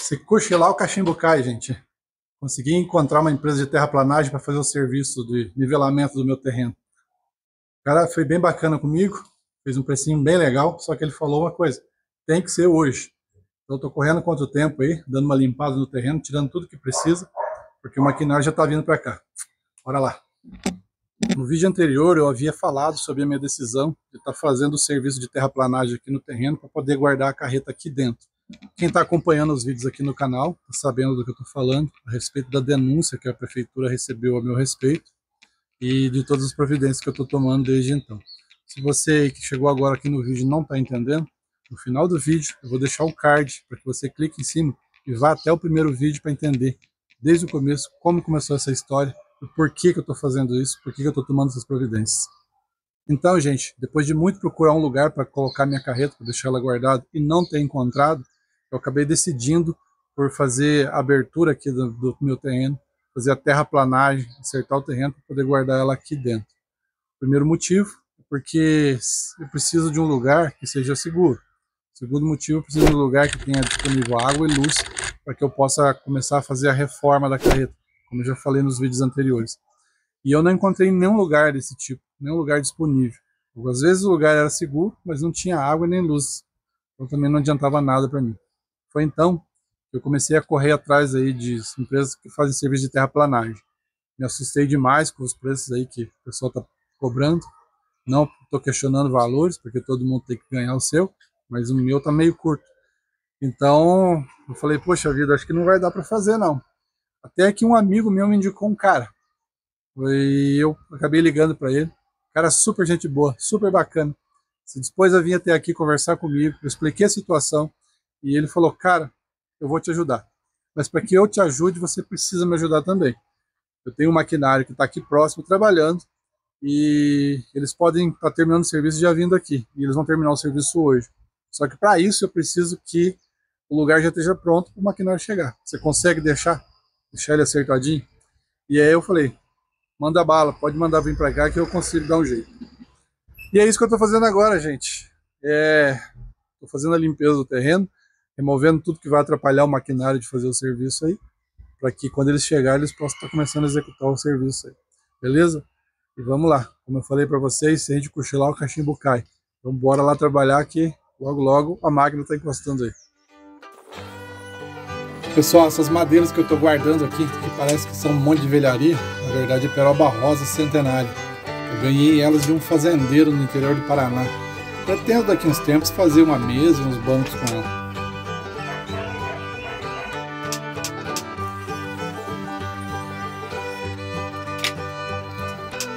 Se cochilar o cachimbo cai, gente. Consegui encontrar uma empresa de terraplanagem para fazer o serviço de nivelamento do meu terreno. O cara foi bem bacana comigo, fez um precinho bem legal, só que ele falou uma coisa, tem que ser hoje. Então eu tô correndo contra o tempo aí, dando uma limpada no terreno, tirando tudo que precisa, porque o maquinário já tá vindo para cá. Bora lá. No vídeo anterior eu havia falado sobre a minha decisão de estar fazendo o serviço de terraplanagem aqui no terreno para poder guardar a carreta aqui dentro. Quem está acompanhando os vídeos aqui no canal está sabendo do que eu estou falando a respeito da denúncia que a prefeitura recebeu a meu respeito e de todas as providências que eu estou tomando desde então. Se você que chegou agora aqui no vídeo não está entendendo, no final do vídeo eu vou deixar o card para que você clique em cima e vá até o primeiro vídeo para entender desde o começo como começou essa história, o porquê que eu estou fazendo isso, por que eu estou tomando essas providências. Então, gente, depois de muito procurar um lugar para colocar minha carreta, para deixar ela guardada e não ter encontrado, eu acabei decidindo por fazer a abertura aqui do meu terreno, fazer a terraplanagem, acertar o terreno para poder guardar ela aqui dentro. Primeiro motivo é porque eu preciso de um lugar que seja seguro. Segundo motivo, eu preciso de um lugar que tenha disponível água e luz para que eu possa começar a fazer a reforma da carreta, como eu já falei nos vídeos anteriores. E eu não encontrei nenhum lugar desse tipo, nenhum lugar disponível. Às vezes o lugar era seguro, mas não tinha água nem luz. Então também não adiantava nada para mim. Foi então que eu comecei a correr atrás aí de empresas que fazem serviço de terraplanagem. Me assustei demais com os preços aí que o pessoal está cobrando. Não estou questionando valores, porque todo mundo tem que ganhar o seu, mas o meu está meio curto. Então eu falei, poxa vida, acho que não vai dar para fazer não. Até que um amigo meu me indicou um cara. E eu acabei ligando para ele. Cara super gente boa, super bacana. Se dispôs a vir até aqui conversar comigo, eu expliquei a situação. E ele falou, cara, eu vou te ajudar. Mas para que eu te ajude, você precisa me ajudar também. Eu tenho um maquinário que está aqui próximo, trabalhando. E eles podem estar terminando o serviço já vindo aqui. E eles vão terminar o serviço hoje. Só que para isso eu preciso que o lugar já esteja pronto para o maquinário chegar. Você consegue deixar ele acertadinho? E aí eu falei, manda bala, pode mandar vir para cá que eu consigo dar um jeito. E é isso que eu estou fazendo agora, gente. Estou fazendo a limpeza do terreno, removendo tudo que vai atrapalhar o maquinário de fazer o serviço aí, para que quando eles chegarem eles possam estar começando a executar o serviço aí. Beleza? E vamos lá. Como eu falei para vocês, se a gente cochilar o cachimbo cai. Então bora lá trabalhar que logo logo a máquina está encostando aí. Pessoal, essas madeiras que eu estou guardando aqui, que parece que são um monte de velharia, na verdade é peroba rosa centenária. Eu ganhei elas de um fazendeiro no interior do Paraná. Pretendo daqui uns tempos fazer uma mesa e uns bancos com ela.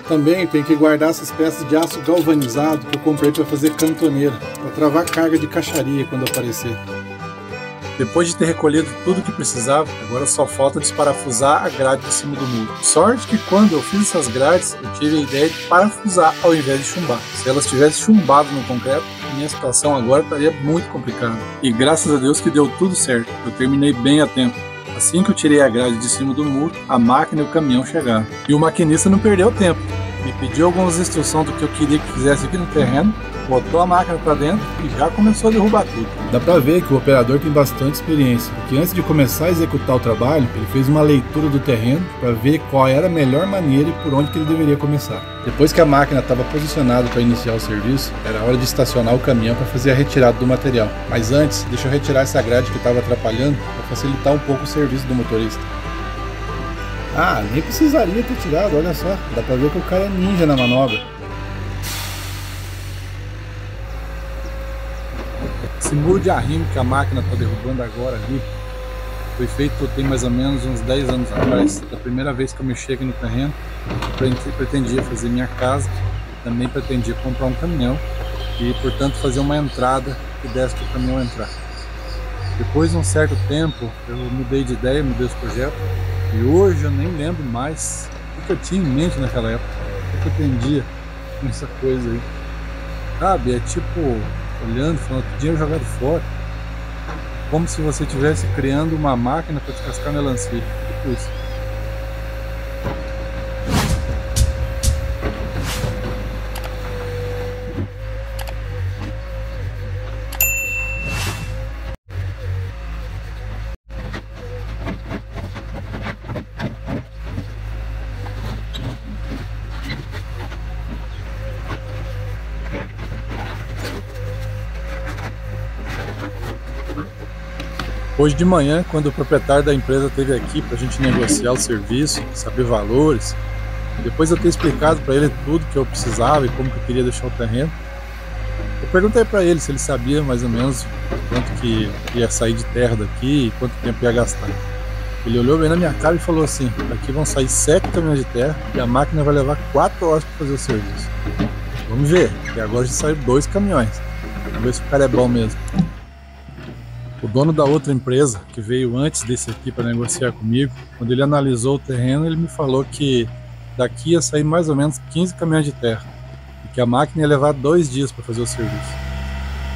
Também tem que guardar essas peças de aço galvanizado que eu comprei para fazer cantoneira, para travar carga de caixaria quando aparecer. Depois de ter recolhido tudo o que precisava, agora só falta desparafusar a grade de cima do muro. Sorte que quando eu fiz essas grades, eu tive a ideia de parafusar ao invés de chumbar. Se elas tivessem chumbado no concreto, minha situação agora estaria muito complicada. E graças a Deus que deu tudo certo, eu terminei bem a tempo. Assim que eu tirei a grade de cima do muro, a máquina e o caminhão chegaram. E o maquinista não perdeu tempo. Me pediu algumas instruções do que eu queria que fizesse aqui no terreno, botou a máquina para dentro e já começou a derrubar tudo. Dá para ver que o operador tem bastante experiência, porque antes de começar a executar o trabalho, ele fez uma leitura do terreno para ver qual era a melhor maneira e por onde que ele deveria começar. Depois que a máquina estava posicionada para iniciar o serviço, era hora de estacionar o caminhão para fazer a retirada do material. Mas antes, deixa eu retirar essa grade que estava atrapalhando para facilitar um pouco o serviço do motorista. Ah, nem precisaria ter tirado, olha só, dá para ver que o cara é ninja na manobra. Esse muro de arrimo que a máquina está derrubando agora ali, foi feito tem mais ou menos uns 10 anos atrás. Da primeira vez que eu mexi aqui no terreno, eu pretendia fazer minha casa, também pretendia comprar um caminhão e, portanto, fazer uma entrada que desse para o caminhão entrar. Depois de um certo tempo, eu mudei de ideia, mudei esse projeto e hoje eu nem lembro mais o que eu tinha em mente naquela época, o que eu pretendia com essa coisa aí. Sabe, é tipo olhando, falando que dinheiro jogado fora, como se você estivesse criando uma máquina para descascar melancia, tipo isso. Hoje de manhã, quando o proprietário da empresa esteve aqui para a gente negociar o serviço, saber valores, depois eu ter explicado para ele tudo que eu precisava e como que eu queria deixar o terreno, eu perguntei para ele se ele sabia mais ou menos quanto que ia sair de terra daqui e quanto tempo ia gastar. Ele olhou bem na minha cara e falou assim: daqui vão sair 7 caminhões de terra e a máquina vai levar 4 horas para fazer o serviço. Vamos ver, e agora já saíram 2 caminhões. Vamos ver se o cara é bom mesmo. O dono da outra empresa, que veio antes desse aqui para negociar comigo, quando ele analisou o terreno, ele me falou que daqui ia sair mais ou menos 15 caminhões de terra e que a máquina ia levar 2 dias para fazer o serviço.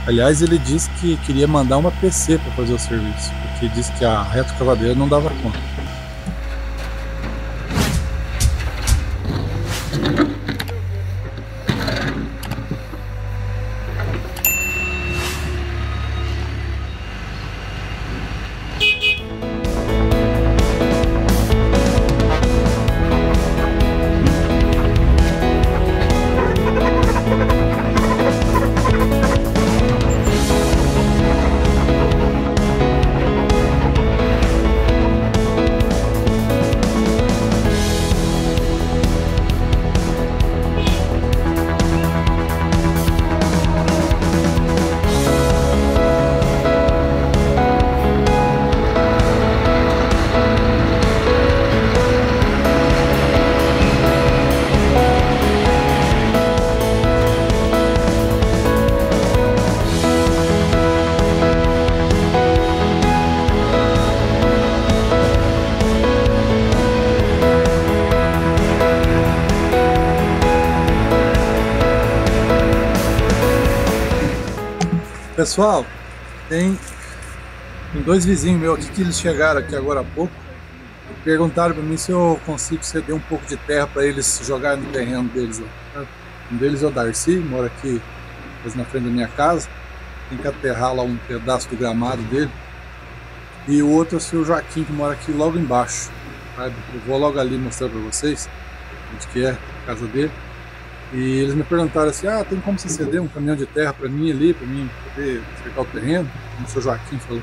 Aliás, ele disse que queria mandar uma PC para fazer o serviço, porque disse que a retroescavadeira não dava conta. Pessoal, tem 2 vizinhos meus aqui que eles chegaram aqui agora há pouco e perguntaram para mim se eu consigo ceder um pouco de terra para eles jogarem no terreno deles lá. Um deles é o Darcy, mora aqui na frente da minha casa, tem que aterrar lá um pedaço do gramado dele. E o outro é o seu Joaquim, que mora aqui logo embaixo, sabe? Eu vou logo ali mostrar para vocês onde que é a casa dele. E eles me perguntaram assim: ah, tem como você ceder um caminhão de terra para mim ali, para mim poder cercar o terreno? Como o seu Joaquim falou.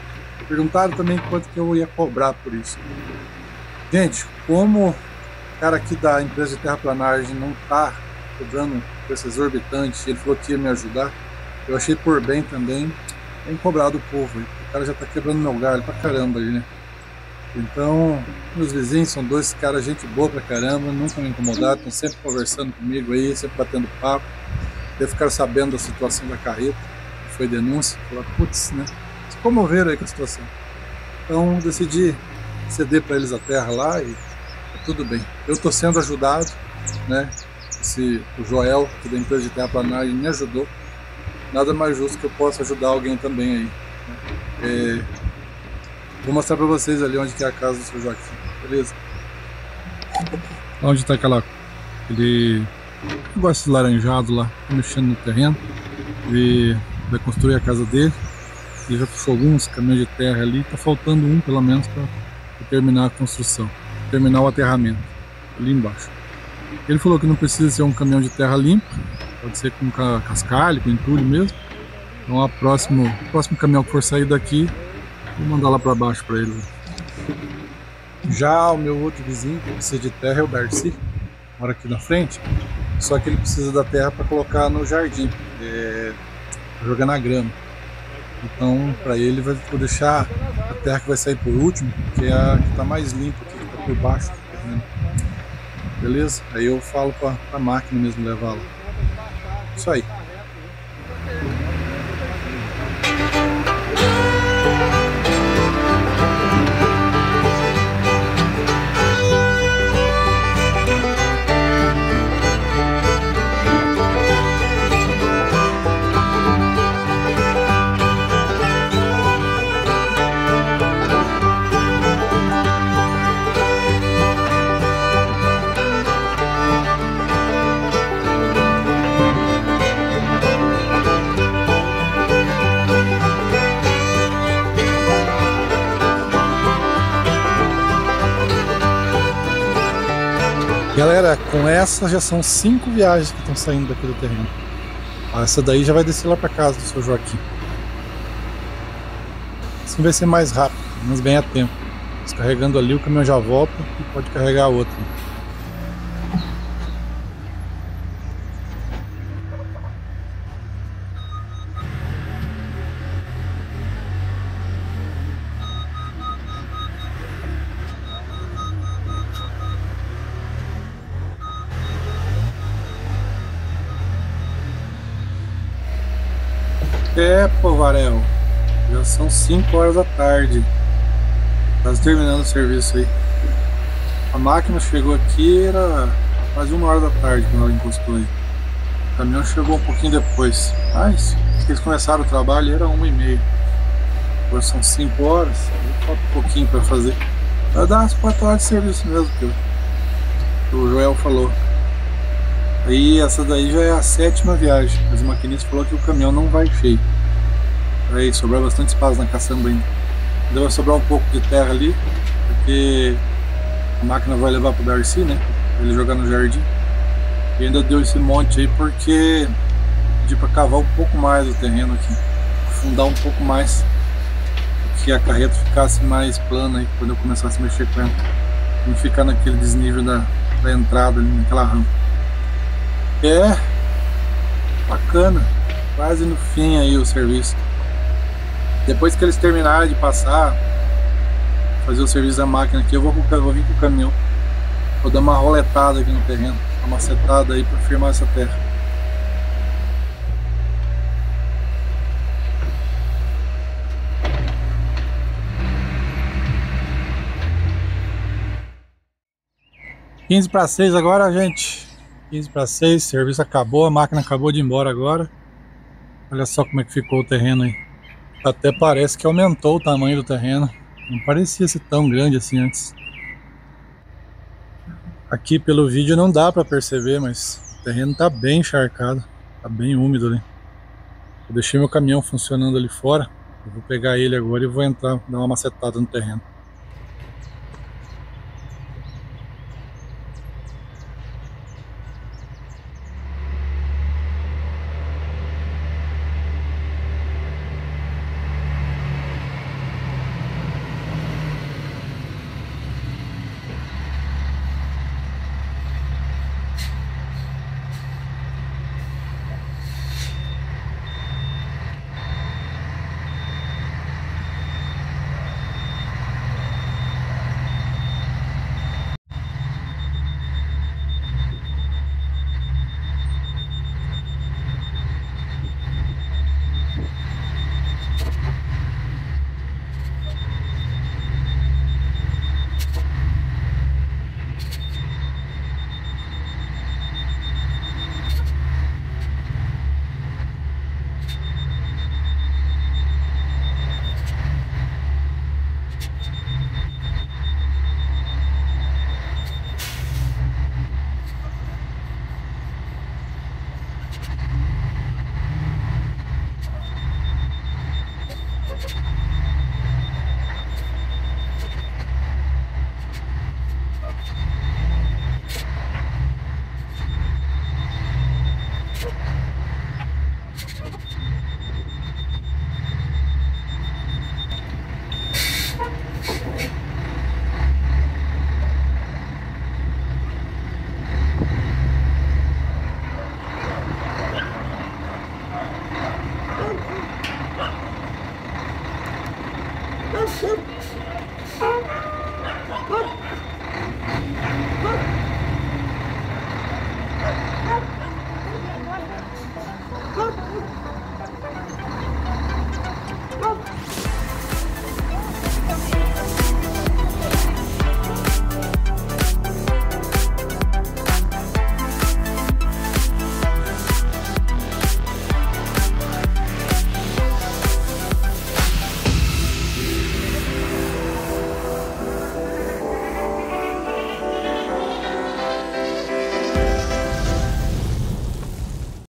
Perguntaram também quanto que eu ia cobrar por isso. Gente, como o cara aqui da empresa de terraplanagem não tá cobrando preço exorbitante, ele falou que ia me ajudar, eu achei por bem também em cobrar do povo. O cara já tá quebrando meu galho pra caramba ali, né? Então, meus vizinhos são 2 caras, gente boa pra caramba, nunca me incomodaram, estão sempre conversando comigo aí, sempre batendo papo. Até ficaram sabendo da situação da carreta, que foi denúncia, falaram, putz, né? Se comoveram aí com a situação. Então, decidi ceder para eles a terra lá e tá tudo bem. Eu tô sendo ajudado, né? O Joel, que da empresa de terraplanagem, me ajudou. Nada mais justo que eu possa ajudar alguém também aí, né? Vou mostrar pra vocês ali onde que é a casa do seu Joaquim, beleza? Onde está aquele negócio laranjado lá, mexendo no terreno. Ele vai construir a casa dele. Ele já puxou alguns caminhões de terra ali, tá faltando um pelo menos para terminar a construção, terminar o aterramento ali embaixo. Ele falou que não precisa ser um caminhão de terra limpo, pode ser com cascalho, com entulho mesmo. Então o próximo caminhão que for sair daqui, vou mandar lá para baixo para ele. Já o meu outro vizinho que precisa de terra é o Darcy, mora aqui na frente, só que ele precisa da terra para colocar no jardim, jogar na grama. Então para ele vou deixar a terra que vai sair por último, que é a que está mais limpa, que está por baixo do terreno. Beleza? Aí eu falo para a máquina mesmo levar lá. Isso aí. Galera, com essa já são 5 viagens que estão saindo daqui do terreno. Essa daí já vai descer lá para casa do seu Joaquim. Assim vai ser mais rápido. pelo menos ganha tempo. Descarregando ali, o caminhão já volta e pode carregar outro. Pô, Varel, já são 5 horas da tarde. Quase terminando o serviço aí. A máquina chegou aqui, era quase 1 hora da tarde quando ela encostou aí. O caminhão chegou um pouquinho depois. Mas eles começaram o trabalho, era 1h30. Agora são 5 horas, falta um pouquinho para fazer. Vai dar umas 4 horas de serviço mesmo, que o Joel falou. Aí essa daí já é a 7ª viagem, mas o maquinista falou que o caminhão não vai cheio. Vai sobrar bastante espaço na caçamba ainda. Ainda vai sobrar um pouco de terra ali, porque a máquina vai levar pro Darcy, né? Pra ele jogar no jardim. E ainda deu esse monte aí porque pedi para cavar um pouco mais o terreno aqui, afundar um pouco mais, que a carreta ficasse mais plana aí quando eu começasse a mexer com ela, não ficar naquele desnível da entrada ali naquela rampa. Bacana, quase no fim aí o serviço. Depois que eles terminarem de passar, fazer o serviço da máquina aqui, eu vou vir com o caminhão, vou dar uma roletada aqui no terreno, uma setada aí para firmar essa terra. Quinze para 6 agora, gente. 15 para 6, serviço acabou, a máquina acabou de ir embora agora. Olha só como é que ficou o terreno aí. Até parece que aumentou o tamanho do terreno. Não parecia ser tão grande assim antes. Aqui pelo vídeo não dá para perceber, mas o terreno tá bem encharcado, tá bem úmido ali. Eu deixei meu caminhão funcionando ali fora. Eu vou pegar ele agora e vou entrar, dar uma macetada no terreno.